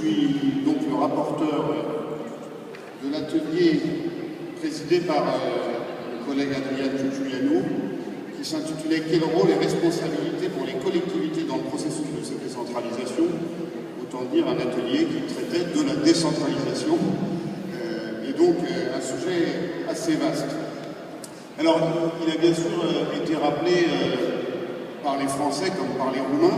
suis donc le rapporteur de l'atelier présidé par le collègue Adrien Giuliano, qui s'intitulait « Quel rôle et responsabilité pour les collectivités dans le processus de cette décentralisation ?» Autant dire un atelier qui traitait de la décentralisation, et donc un sujet assez vaste. Alors, il a bien sûr été rappelé par les Français comme par les Roumains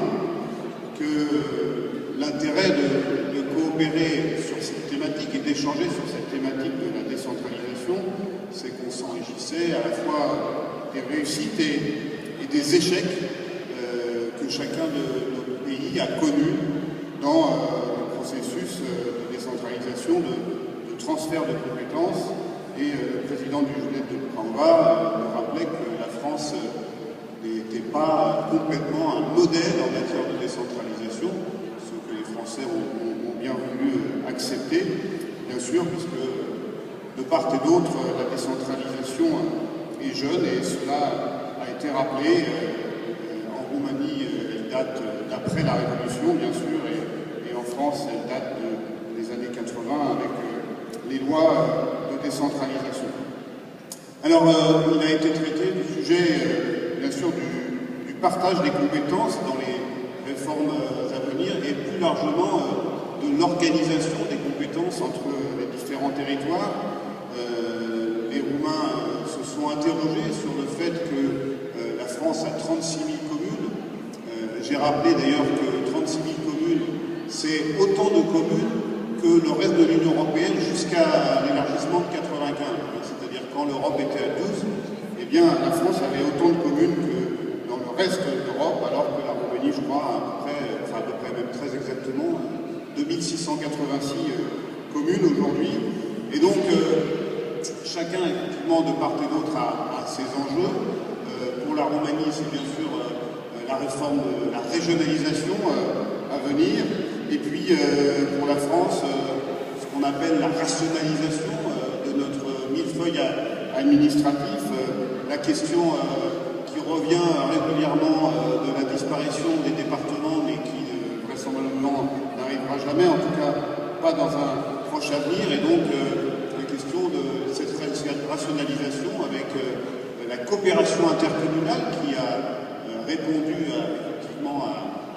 que l'intérêt de coopérer sur cette thématique et d'échanger sur cette thématique de la décentralisation, c'est qu'on s'enrichissait à la fois des réussites et des échecs que chacun de nos pays a connus dans le processus de décentralisation, de transfert de compétences. Et le président du JDEC de Prangva nous rappelait que la France n'était pas complètement un modèle en matière de décentralisation, ce que les Français ont bien voulu accepter, bien sûr, puisque de part et d'autre, la décentralisation est jeune, et cela a été rappelé. En Roumanie, elle date d'après la Révolution, bien sûr, et en France, elle date des années 80 avec les lois de décentralisation. Alors, il a été traité du sujet, bien sûr, du partage des compétences dans les réformes à venir, et plus largement de l'organisation des compétences entre les différents territoires. Les Roumains se sont interrogés sur le fait que la France a 36 000 communes. J'ai rappelé d'ailleurs que 36 000 communes, c'est autant de communes que le reste de l'Union européenne jusqu'à l'élargissement de 95. C'est-à-dire quand l'Europe était à 12, eh bien la France avait autant de communes que dans le reste de l'Europe, alors que la Roumanie, je crois, à peu près même très exactement, 2686 communes aujourd'hui. Et donc, chacun, effectivement, de part et d'autre, a ses enjeux. Pour la Roumanie, c'est bien sûr la réforme de la régionalisation à venir. Et puis, pour la France, ce qu'on appelle la rationalisation de notre millefeuille administratif, la question qui revient régulièrement de la disparition des départements, mais qui vraisemblablement n'arrivera jamais, en tout cas pas dans un proche avenir, et donc la question de cette rationalisation avec la coopération intercommunale qui a répondu effectivement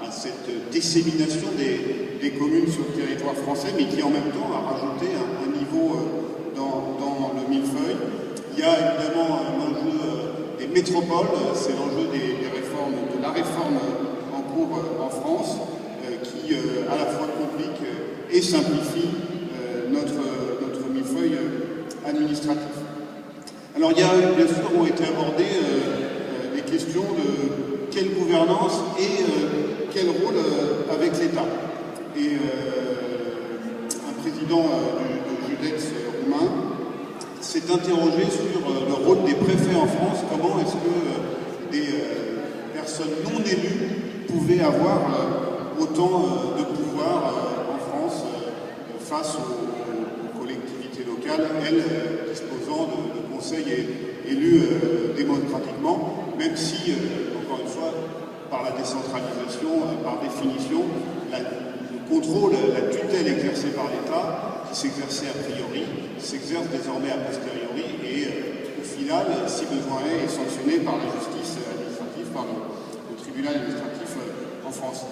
à cette dissémination des communes sur le territoire français, mais qui en même temps a rajouté un niveau dans le millefeuille. Il y a évidemment l'enjeu des métropoles, c'est l'enjeu de la réforme en cours en France, qui à la fois complique et simplifie notre millefeuille administratif. Alors il y a bien sûr ont été abordées des questions de quelle gouvernance et quel rôle avec l'État. Et un président du JDEC roumain s'est interrogé sur le rôle des préfets en France. Comment est-ce que des personnes non élues pouvaient avoir autant de pouvoir en France face aux collectivités locales, elles disposant de conseils élus démocratiquement, même si, encore une fois, par la décentralisation, par définition, le contrôle, la tutelle exercée par l'État, qui s'exerçait a priori, s'exerce désormais a posteriori, et au final, si besoin est sanctionné par la justice administrative, par le tribunal administratif en France.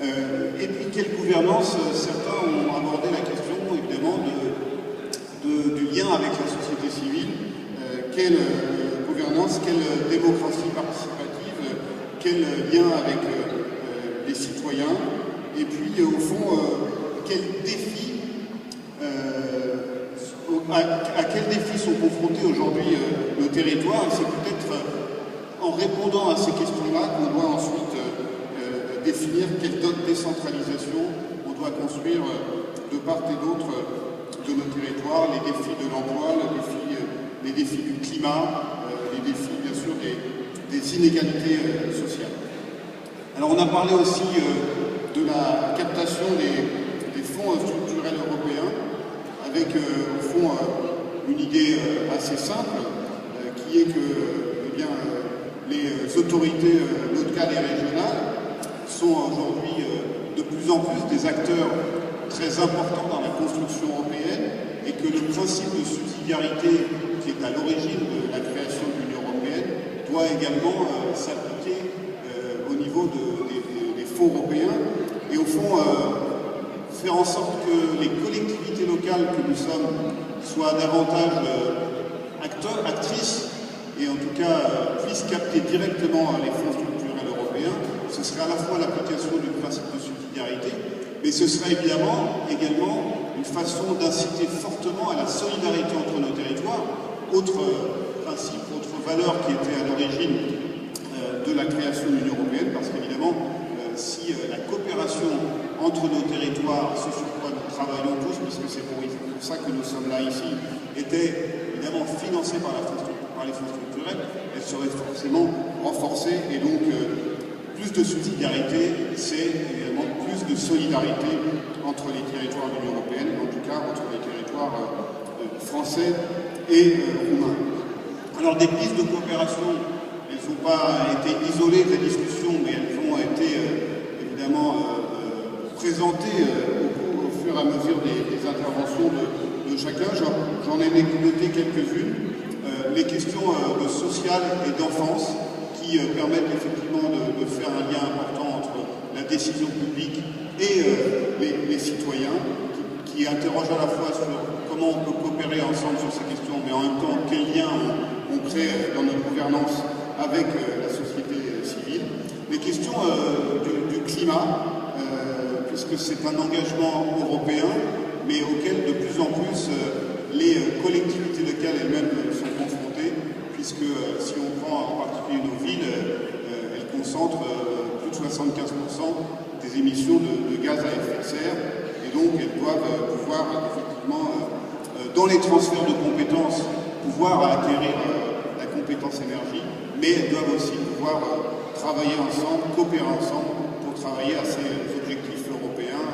Et puis, quelle gouvernance? Certains ont abordé la question, évidemment, du lien avec la société civile. Quelle gouvernance, quelle démocratie participative, quel lien avec les citoyens, et puis au fond, quels défis, à quels défis sont confrontés aujourd'hui nos territoires. Et c'est peut-être en répondant à ces questions-là qu'on doit ensuite définir quelle décentralisation on doit construire de part et d'autre de nos territoires, les défis de l'emploi, les défis du climat, les défis bien sûr des inégalités sociales. Alors on a parlé aussi de la captation des fonds structurels européens, avec au fond une idée assez simple, qui est que eh bien, les autorités locales et régionales sont aujourd'hui de plus en plus des acteurs très important dans la construction européenne et que le principe de subsidiarité qui est à l'origine de la création de l'Union européenne doit également s'appliquer au niveau des fonds européens et au fond faire en sorte que les collectivités locales que nous sommes soient davantage actrices et en tout cas puissent capter directement les fonds structurels européens. Ce serait à la fois l'application du principe de subsidiarité, mais ce serait évidemment également une façon d'inciter fortement à la solidarité entre nos territoires, autre principe, autre valeur qui était à l'origine de la création de l'Union européenne, parce qu'évidemment, si la coopération entre nos territoires, ce sur quoi nous travaillons tous, puisque c'est pour ça que nous sommes là ici, était évidemment financée par les fonds structurels, elle serait forcément renforcée, et donc plus de subsidiarité, c'est évidemment plus de solidarité entre les territoires de l'Union européenne, en tout cas entre les territoires français et roumains. Alors des pistes de coopération, elles n'ont pas été isolées de la discussion, mais elles ont été évidemment présentées au fur et à mesure des interventions de chacun. J'en ai noté quelques-unes. Les questions sociales et d'enfance qui permettent effectivement de faire un lien important entre la décision publique et les citoyens, qui interrogent à la fois sur comment on peut coopérer ensemble sur ces questions, mais en même temps quel lien on crée dans notre gouvernance avec la société civile. Les questions du climat, puisque c'est un engagement européen, mais auquel de plus en plus les collectivités locales elles-mêmes sont confrontées, puisque si on prend en particulier nos villes, elles concentrent plus de 75% des émissions de gaz à effet de serre, et donc elles doivent pouvoir effectivement, dans les transferts de compétences, pouvoir acquérir la compétence énergie, mais elles doivent aussi pouvoir travailler ensemble, coopérer ensemble pour travailler à ces objectifs européens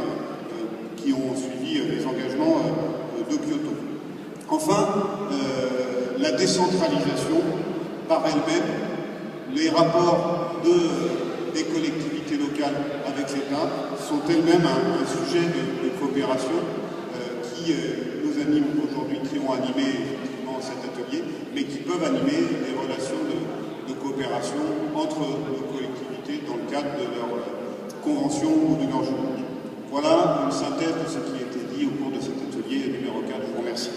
qui ont suivi les engagements de Kyoto. Enfin, la décentralisation par elle-même, les rapports des collectivités locales avec l'État sont elles-mêmes un sujet de coopération qui nous anime aujourd'hui, qui ont animé effectivement cet atelier, mais qui peuvent animer des relations de coopération entre nos collectivités dans le cadre de leur convention ou de leur juridique. Voilà une synthèse de ce qui a été dit au cours de cet atelier numéro 4. Je vous remercie.